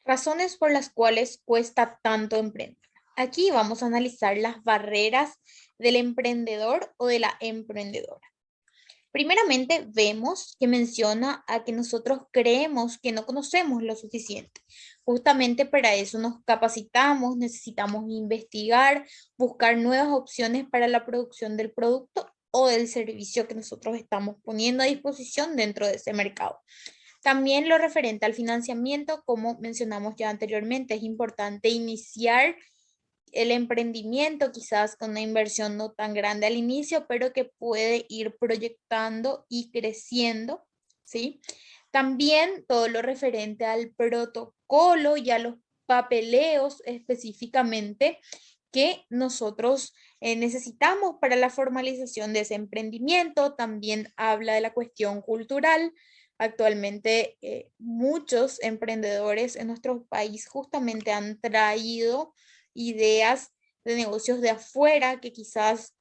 Razones por las cuales cuesta tanto emprender. Aquí vamos a analizar las barreras del emprendedor o de la emprendedora. Primeramente, vemos que menciona a que nosotros creemos que no conocemos lo suficiente. Justamente para eso nos capacitamos, necesitamos investigar, buscar nuevas opciones para la producción del producto o del servicio que nosotros estamos poniendo a disposición dentro de ese mercado. También lo referente al financiamiento, como mencionamos ya anteriormente, es importante iniciar el emprendimiento quizás con una inversión no tan grande al inicio, pero que puede ir proyectando y creciendo, ¿sí? También todo lo referente al protocolo y a los papeleos específicamente que nosotros necesitamos para la formalización de ese emprendimiento. También habla de la cuestión cultural. Actualmente muchos emprendedores en nuestro país justamente han traído ideas de negocios de afuera que quizás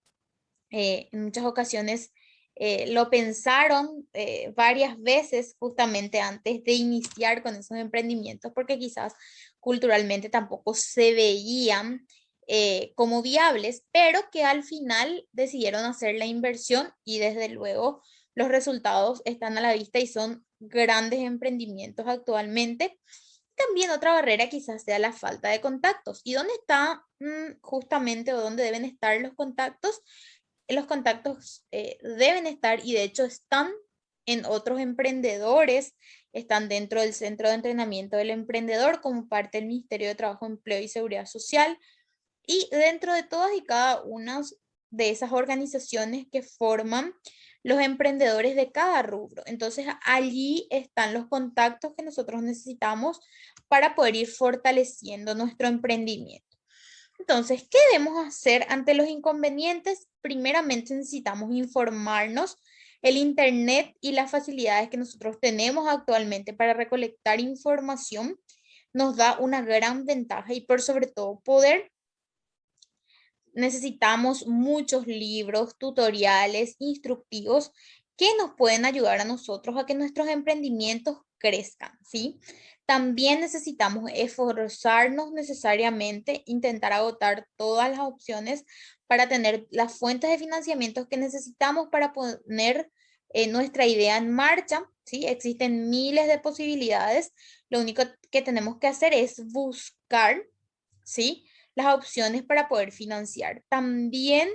en muchas ocasiones lo pensaron varias veces justamente antes de iniciar con esos emprendimientos, porque quizás culturalmente tampoco se veían como viables, pero que al final decidieron hacer la inversión y desde luego los resultados están a la vista y son grandes emprendimientos actualmente. También otra barrera quizás sea la falta de contactos. ¿Y dónde está justamente o dónde deben estar los contactos? Los contactos deben estar y de hecho están en otros emprendedores, están dentro del centro de entrenamiento del emprendedor como parte del Ministerio de Trabajo, Empleo y Seguridad Social y dentro de todas y cada una de esas organizaciones que forman los emprendedores de cada rubro. Entonces allí están los contactos que nosotros necesitamos para poder ir fortaleciendo nuestro emprendimiento. Entonces, ¿qué debemos hacer ante los inconvenientes? Primeramente necesitamos informarnos. El Internet y las facilidades que nosotros tenemos actualmente para recolectar información nos da una gran ventaja y por sobre todo poder necesitamos muchos libros, tutoriales, instructivos que nos pueden ayudar a nosotros a que nuestros emprendimientos crezcan, ¿sí? También necesitamos esforzarnos necesariamente, intentar agotar todas las opciones para tener las fuentes de financiamiento que necesitamos para poner nuestra idea en marcha, ¿sí? Existen miles de posibilidades. Lo único que tenemos que hacer es buscar, ¿sí? Las opciones para poder financiar. También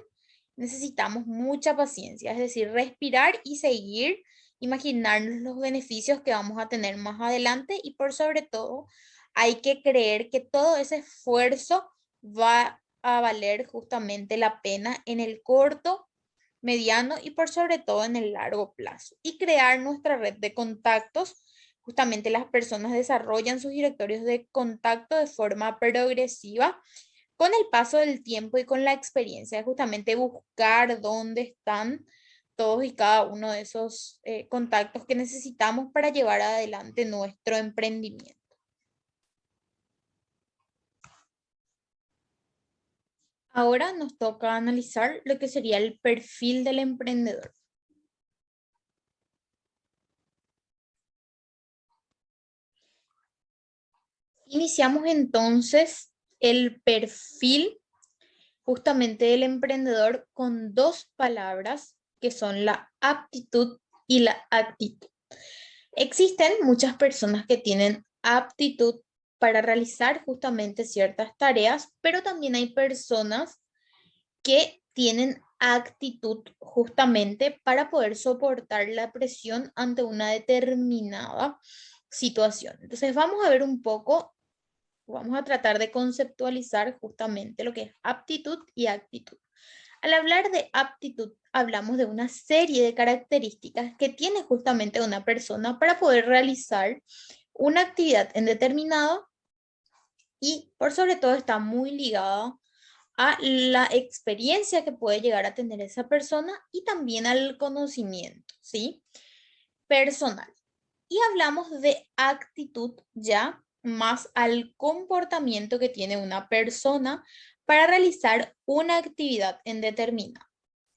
necesitamos mucha paciencia, es decir, respirar y seguir, imaginarnos los beneficios que vamos a tener más adelante y por sobre todo hay que creer que todo ese esfuerzo va a valer justamente la pena en el corto, mediano y por sobre todo en el largo plazo. Y crear nuestra red de contactos. Justamente las personas desarrollan sus directorios de contacto de forma progresiva con el paso del tiempo y con la experiencia, justamente buscar dónde están todos y cada uno de esos contactos que necesitamos para llevar adelante nuestro emprendimiento. Ahora nos toca analizar lo que sería el perfil del emprendedor. Iniciamos entonces el perfil justamente del emprendedor con dos palabras que son la aptitud y la actitud. Existen muchas personas que tienen aptitud para realizar justamente ciertas tareas, pero también hay personas que tienen actitud justamente para poder soportar la presión ante una determinada situación. Entonces vamos a ver un poco, vamos a tratar de conceptualizar justamente lo que es aptitud y actitud. Al hablar de aptitud, hablamos de una serie de características que tiene justamente una persona para poder realizar una actividad en determinado y por sobre todo está muy ligada a la experiencia que puede llegar a tener esa persona y también al conocimiento, ¿sí? Personal. Y hablamos de actitud ya más al comportamiento que tiene una persona para realizar una actividad en determinado.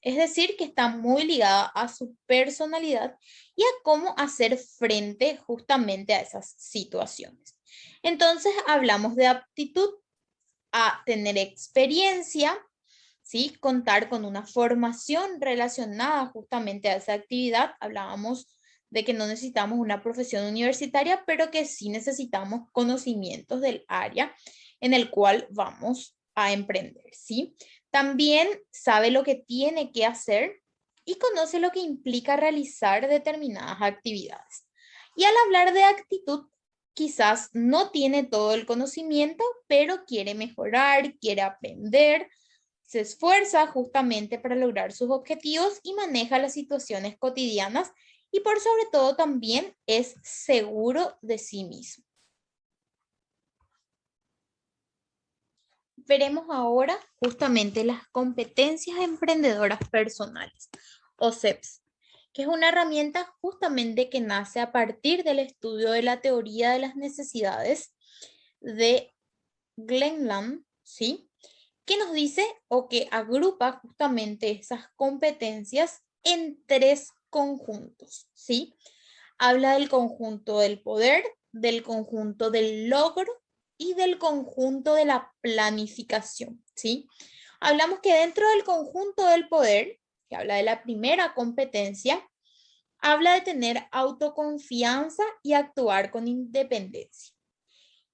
Es decir, que está muy ligada a su personalidad y a cómo hacer frente justamente a esas situaciones. Entonces hablamos de aptitud a tener experiencia, ¿sí? Contar con una formación relacionada justamente a esa actividad. Hablábamos de que no necesitamos una profesión universitaria, pero que sí necesitamos conocimientos del área en el cual vamos a emprender, ¿sí? También sabe lo que tiene que hacer y conoce lo que implica realizar determinadas actividades. Y al hablar de actitud, quizás no tiene todo el conocimiento, pero quiere mejorar, quiere aprender, se esfuerza justamente para lograr sus objetivos y maneja las situaciones cotidianas y por sobre todo también es seguro de sí mismo. Veremos ahora justamente las competencias emprendedoras personales o CEPS, que es una herramienta justamente que nace a partir del estudio de la teoría de las necesidades de Glenland, ¿sí? Que nos dice o que agrupa justamente esas competencias en tres conjuntos, ¿sí? Habla del conjunto del poder, del conjunto del logro y del conjunto de la planificación, ¿sí? Hablamos que dentro del conjunto del poder, que habla de la primera competencia, habla de tener autoconfianza y actuar con independencia.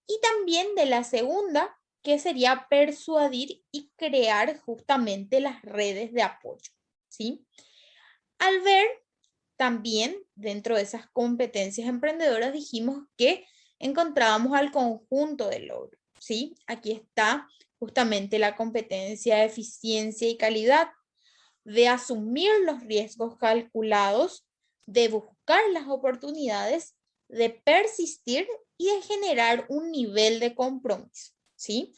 Y también de la segunda, que sería persuadir y crear justamente las redes de apoyo, ¿sí? Al ver también dentro de esas competencias emprendedoras dijimos que encontrábamos al conjunto del logro, ¿sí? Aquí está justamente la competencia de eficiencia y calidad, de asumir los riesgos calculados, de buscar las oportunidades, de persistir y de generar un nivel de compromiso, ¿sí?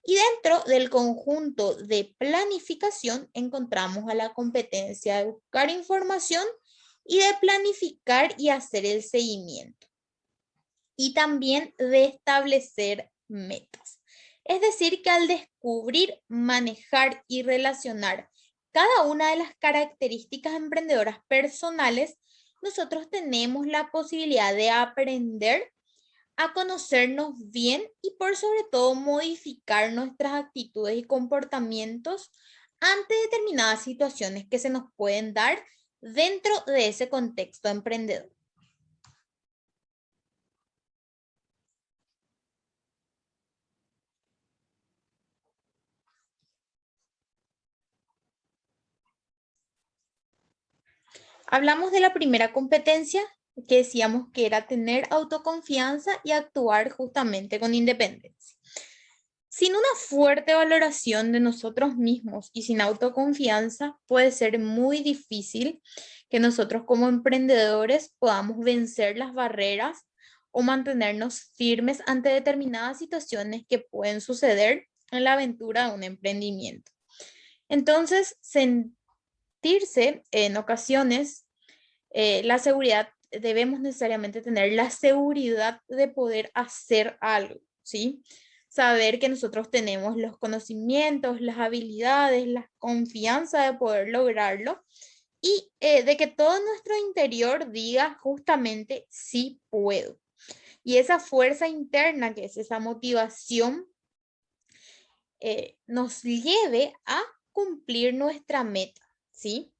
Y dentro del conjunto de planificación encontramos a la competencia de buscar información y de planificar y hacer el seguimiento. Y también de establecer metas. Es decir, que al descubrir, manejar y relacionar cada una de las características emprendedoras personales, nosotros tenemos la posibilidad de aprender a conocernos bien y por sobre todo modificar nuestras actitudes y comportamientos ante determinadas situaciones que se nos pueden dar dentro de ese contexto emprendedor. Hablamos de la primera competencia que decíamos que era tener autoconfianza y actuar justamente con independencia. Sin una fuerte valoración de nosotros mismos y sin autoconfianza, puede ser muy difícil que nosotros como emprendedores podamos vencer las barreras o mantenernos firmes ante determinadas situaciones que pueden suceder en la aventura de un emprendimiento. Entonces, sentirse en ocasiones la seguridad, debemos necesariamente tener la seguridad de poder hacer algo, ¿sí? Saber que nosotros tenemos los conocimientos, las habilidades, la confianza de poder lograrlo y de que todo nuestro interior diga justamente sí puedo. Y esa fuerza interna, que es esa motivación, nos lleve a cumplir nuestra meta, ¿sí?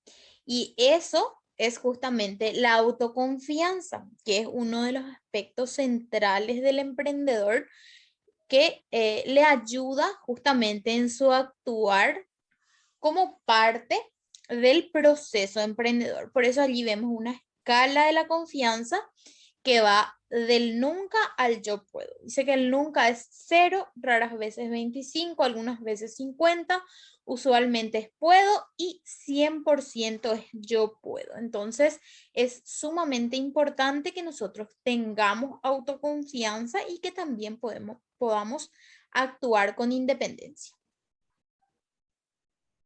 Y eso es justamente la autoconfianza, que es uno de los aspectos centrales del emprendedor que le ayuda justamente en su actuar como parte del proceso emprendedor. Por eso allí vemos una escala de la confianza que va del nunca al yo puedo. Dice que el nunca es 0, raras veces 25, algunas veces 50, usualmente es puedo y 100% es yo puedo. Entonces es sumamente importante que nosotros tengamos autoconfianza y que también podamos actuar con independencia.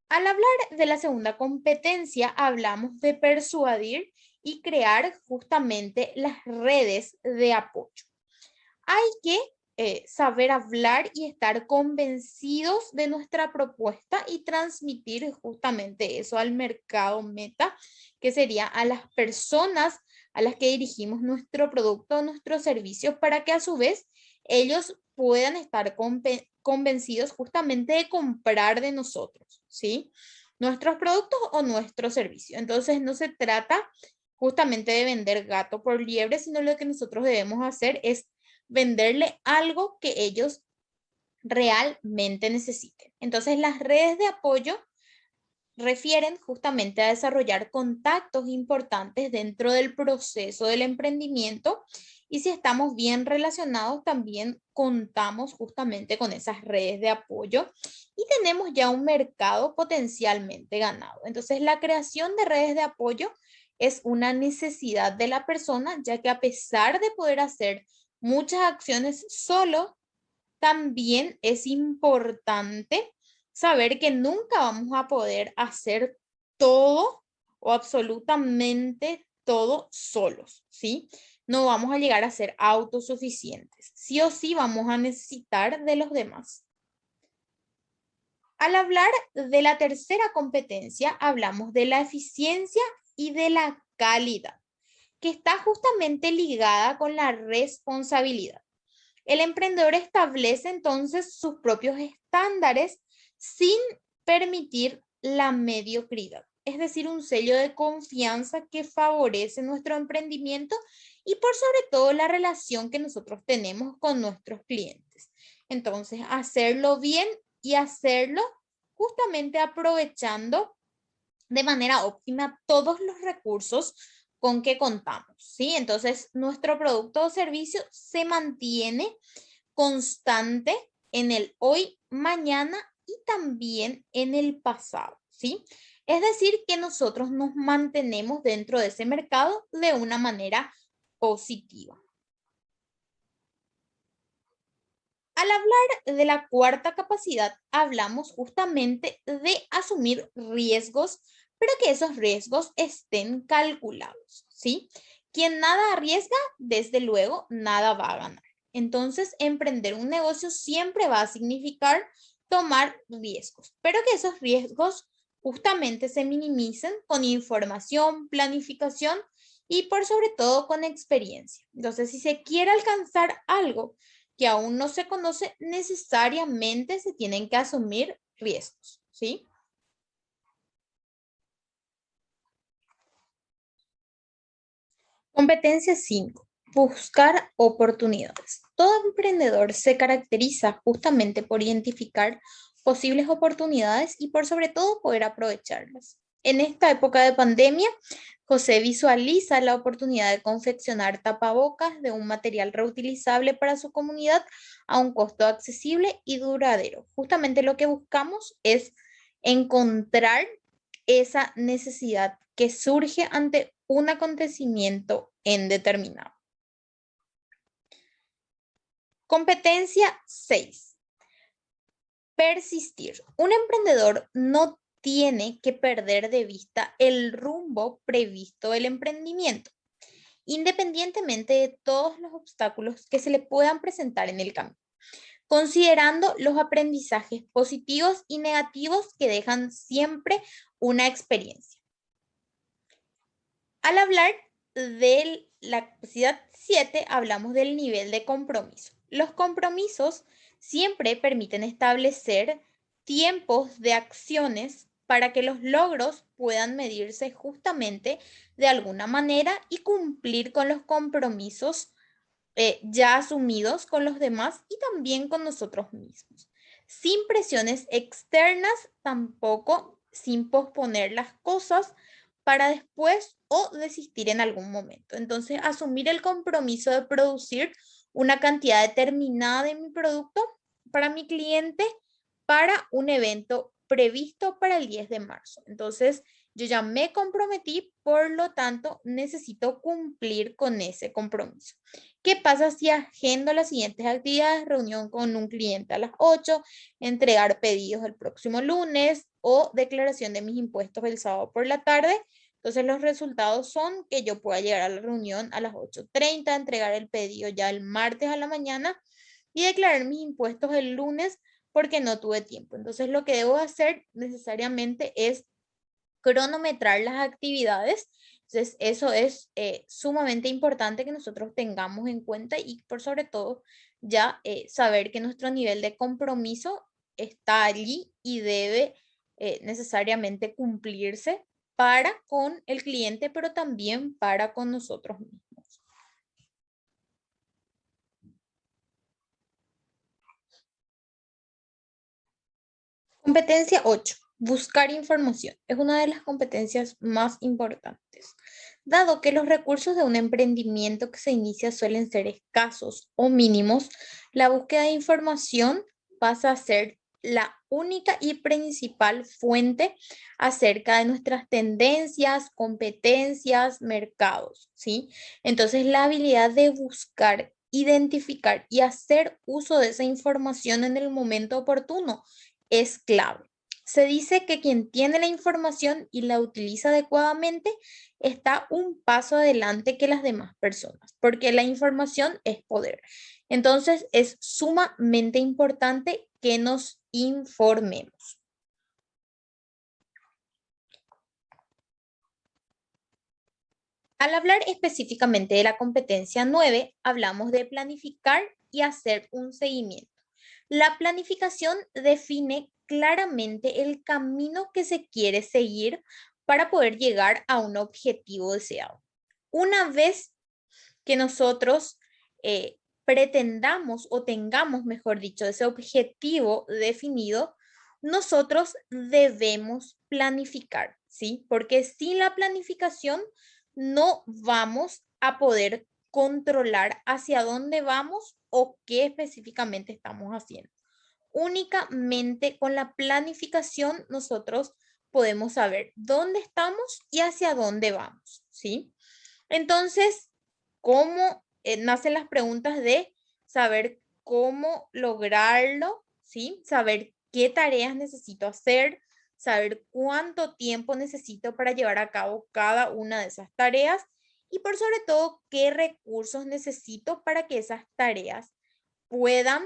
Al hablar de la segunda competencia, hablamos de persuadir y crear justamente las redes de apoyo. Hay que saber hablar y estar convencidos de nuestra propuesta y transmitir justamente eso al mercado meta, que sería a las personas a las que dirigimos nuestro producto o nuestro servicio para que a su vez ellos puedan estar convencidos justamente de comprar de nosotros, ¿sí? Nuestros productos o nuestro servicio. Entonces no se trata justamente de vender gato por liebre, sino lo que nosotros debemos hacer es venderle algo que ellos realmente necesiten. Entonces las redes de apoyo refieren justamente a desarrollar contactos importantes dentro del proceso del emprendimiento y si estamos bien relacionados también contamos justamente con esas redes de apoyo y tenemos ya un mercado potencialmente ganado. Entonces la creación de redes de apoyo es una necesidad de la persona, ya que a pesar de poder hacer muchas acciones solo, también es importante saber que nunca vamos a poder hacer todo o absolutamente todo solos, ¿sí? No vamos a llegar a ser autosuficientes. Sí o sí vamos a necesitar de los demás. Al hablar de la tercera competencia, hablamos de la eficiencia y de la calidad, que está justamente ligada con la responsabilidad. El emprendedor establece entonces sus propios estándares sin permitir la mediocridad, es decir, un sello de confianza que favorece nuestro emprendimiento y por sobre todo la relación que nosotros tenemos con nuestros clientes. Entonces, hacerlo bien y hacerlo justamente aprovechando de manera óptima todos los recursos con que contamos, ¿sí? Entonces, nuestro producto o servicio se mantiene constante en el hoy, mañana y también en el pasado, ¿sí? Es decir, que nosotros nos mantenemos dentro de ese mercado de una manera positiva. Al hablar de la cuarta capacidad, hablamos justamente de asumir riesgos, pero que esos riesgos estén calculados, ¿sí? Quien nada arriesga, desde luego, nada va a ganar. Entonces, emprender un negocio siempre va a significar tomar riesgos, pero que esos riesgos justamente se minimicen con información, planificación y por sobre todo con experiencia. Entonces, si se quiere alcanzar algo, que aún no se conoce, necesariamente se tienen que asumir riesgos, ¿sí? Competencia 5. Buscar oportunidades. Todo emprendedor se caracteriza justamente por identificar posibles oportunidades y por sobre todo poder aprovecharlas. En esta época de pandemia, José visualiza la oportunidad de confeccionar tapabocas de un material reutilizable para su comunidad a un costo accesible y duradero. Justamente lo que buscamos es encontrar esa necesidad que surge ante un acontecimiento en determinado. Competencia 6. Persistir. Un emprendedor no tiene que perder de vista el rumbo previsto del emprendimiento, independientemente de todos los obstáculos que se le puedan presentar en el camino, considerando los aprendizajes positivos y negativos que dejan siempre una experiencia. Al hablar de la capacidad 7, hablamos del nivel de compromiso. Los compromisos siempre permiten establecer tiempos de acciones para que los logros puedan medirse justamente de alguna manera y cumplir con los compromisos ya asumidos con los demás y también con nosotros mismos. Sin presiones externas, tampoco sin posponer las cosas para después o desistir en algún momento. Entonces, asumir el compromiso de producir una cantidad determinada de mi producto para mi cliente para un evento previsto para el 10 de marzo. Entonces, yo ya me comprometí, por lo tanto, necesito cumplir con ese compromiso. ¿Qué pasa si agendo las siguientes actividades? Reunión con un cliente a las 8, entregar pedidos el próximo lunes o declaración de mis impuestos el sábado por la tarde. Entonces los resultados son que yo pueda llegar a la reunión a las 8:30, entregar el pedido ya el martes a la mañana y declarar mis impuestos el lunes porque no tuve tiempo. Entonces lo que debo hacer necesariamente es cronometrar las actividades Entonces, eso es sumamente importante que nosotros tengamos en cuenta y por sobre todo ya saber que nuestro nivel de compromiso está allí y debe necesariamente cumplirse para con el cliente, pero también para con nosotros mismos. Competencia 8. Buscar información. Es una de las competencias más importantes. Dado que los recursos de un emprendimiento que se inicia suelen ser escasos o mínimos, la búsqueda de información pasa a ser la única y principal fuente acerca de nuestras tendencias, competencias, mercados, ¿sí? Entonces, la habilidad de buscar, identificar y hacer uso de esa información en el momento oportuno es clave. Se dice que quien tiene la información y la utiliza adecuadamente está un paso adelante que las demás personas, porque la información es poder. Entonces, es sumamente importante que nos informemos. Al hablar específicamente de la competencia 9, hablamos de planificar y hacer un seguimiento. La planificación define claramente el camino que se quiere seguir para poder llegar a un objetivo deseado. Una vez que nosotros pretendamos o tengamos, mejor dicho, ese objetivo definido, nosotros debemos planificar, ¿sí? Porque sin la planificación no vamos a poder controlar hacia dónde vamos o qué específicamente estamos haciendo. Únicamente con la planificación nosotros podemos saber dónde estamos y hacia dónde vamos, ¿sí? Entonces, ¿cómo nacen las preguntas de saber cómo lograrlo? ¿Sí? Saber qué tareas necesito hacer, saber cuánto tiempo necesito para llevar a cabo cada una de esas tareas y por sobre todo qué recursos necesito para que esas tareas puedan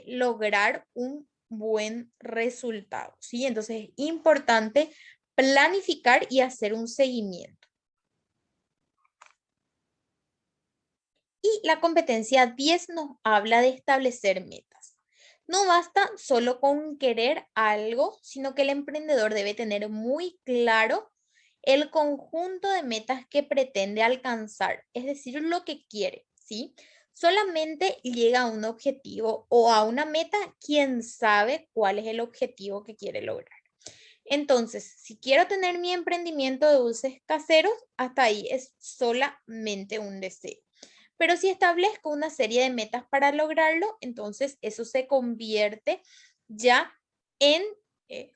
lograr un buen resultado, ¿sí? Entonces es importante planificar y hacer un seguimiento. Y la competencia 10 nos habla de establecer metas. No basta solo con querer algo, sino que el emprendedor debe tener muy claro el conjunto de metas que pretende alcanzar, es decir, lo que quiere, ¿sí? Solamente llega a un objetivo o a una meta quien sabe cuál es el objetivo que quiere lograr. Entonces, si quiero tener mi emprendimiento de dulces caseros, hasta ahí es solamente un deseo. Pero si establezco una serie de metas para lograrlo, entonces eso se convierte ya en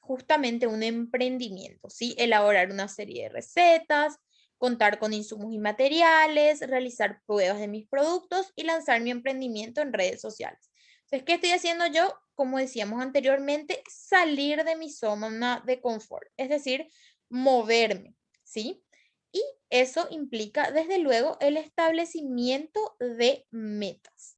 justamente un emprendimiento, ¿sí? Elaborar una serie de recetas, contar con insumos y materiales, realizar pruebas de mis productos y lanzar mi emprendimiento en redes sociales. Entonces, ¿qué estoy haciendo yo? Como decíamos anteriormente, salir de mi zona de confort, es decir, moverme, ¿sí? Y eso implica, desde luego, el establecimiento de metas.